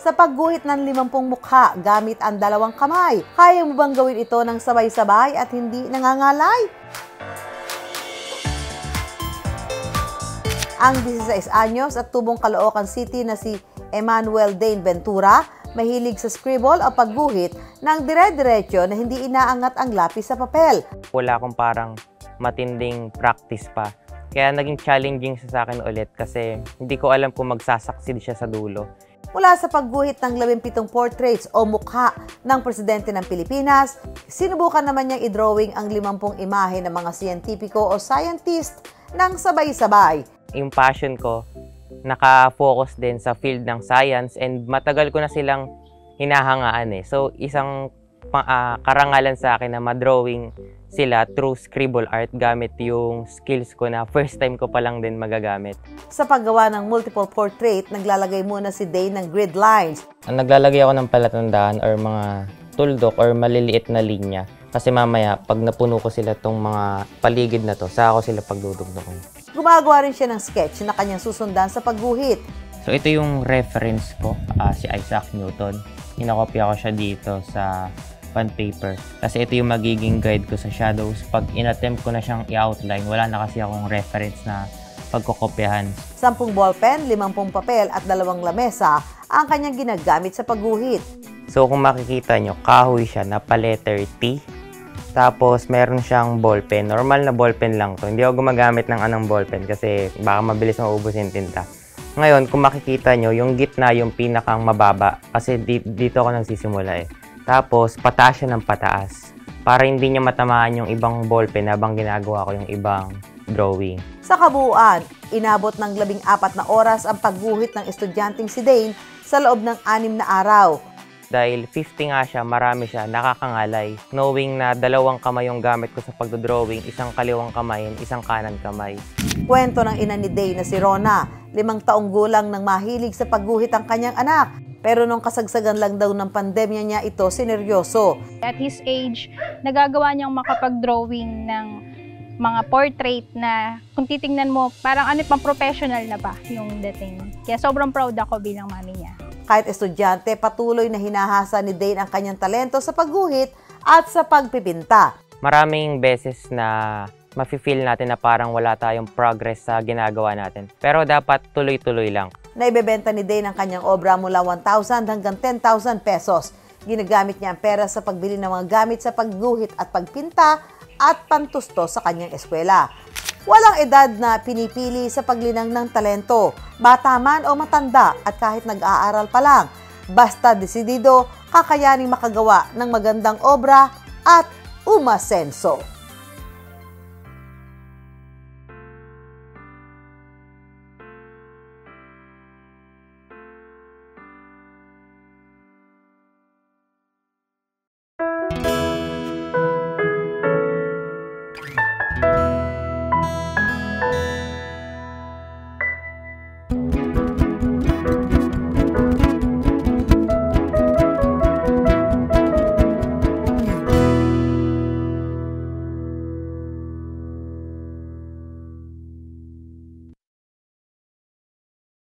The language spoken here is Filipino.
sa pagguhit ng 50 mukha gamit ang 2 kamay. Kaya mo bang gawin ito ng sabay-sabay at hindi nangangalay? Ang 16 anyos at tubong Caloocan City na si Emmanuel Dane Ventura, mahilig sa scribble o pagguhit ng dire-diretso na hindi inaangat ang lapis sa papel. Wala akong parang matinding practice pa. Kaya naging challenging siya sa akin ulit kasi hindi ko alam kung magsasucceed siya sa dulo. Mula sa pagguhit ng 17 portraits o mukha ng presidente ng Pilipinas, sinubukan naman niyang i-drawing ang 50 imahe ng mga siyentipiko o scientist ng sabay-sabay. Yung passion ko, naka-focus din sa field ng science and matagal ko na silang hinahangaan eh. So, isang karangalan sa akin na ma-drawing sila through scribble art gamit yung skills ko na first time ko pa lang din magagamit. Sa paggawa ng multiple portrait, naglalagay muna si Dane ng grid lines. Naglalagay ako ng palatandaan or mga tuldok or maliliit na linya. Kasi mamaya, pag napuno ko sila tong mga paligid na to, saka ko sila pagdudugtong. Gumagawa rin siya ng sketch na kanyang susundan sa pagguhit. So ito yung reference ko, si Isaac Newton. Inakopya ko siya dito sa bond paper. Kasi ito yung magiging guide ko sa shadows. Pag in-attempt ko na siyang i-outline, wala na kasi akong reference na pagkokopyahan. 10 ballpen, 50 papel at 2 lamesa ang kanyang ginagamit sa pagguhit. So kung makikita nyo, kahoy siya na pa-letter T. Tapos meron siyang ballpen. Normal na ballpen lang to. Hindi ako gumagamit ng anong ballpen kasi baka mabilis maubos yung tinta. Ngayon, kung makikita nyo, yung gitna yung pinakang mababa. Kasi dito ako nagsisimula eh. Tapos, pataas siya ng pataas. Para hindi niya matamaan yung ibang ballpen habang ginagawa ko yung ibang drawing. Sa kabuuan, inabot ng 14 na oras ang pagguhit ng estudyanteng si Dane sa loob ng 6 na araw. Dahil 50 nga siya, marami siya, nakakangalay. Knowing na 2 kamay yung gamit ko sa pagdodrawing, isang kaliwang kamay, isang kanan kamay. Kwento ng ina ni Dane na si Rona, 5 taong gulang nang mahilig sa pagguhit ang kanyang anak. Pero nung kasagsagan lang daw ng pandemya niya ito, sineryoso. At his age, nagagawa niyang makapag-drawing ng mga portrait na kung titingnan mo, parang pang professional na ba yung dating. Kaya sobrang proud ako bilang mami niya. Kahit estudyante, patuloy na hinahasa ni Dane ang kanyang talento sa pagguhit at sa pagpipinta. Maraming beses na mafe-feel natin na parang wala tayong progress sa ginagawa natin. Pero dapat tuloy-tuloy lang. Naibebenta ni Dane ang kanyang obra mula 1,000 hanggang 10,000 pesos. Ginagamit niya ang pera sa pagbili ng mga gamit sa pagguhit at pagpinta at pantusto sa kanyang eskwela. Walang edad na pinipili sa paglinang ng talento, bata man o matanda at kahit nag-aaral pa lang. Basta desidido, kakayaning makagawa ng magandang obra at umasenso.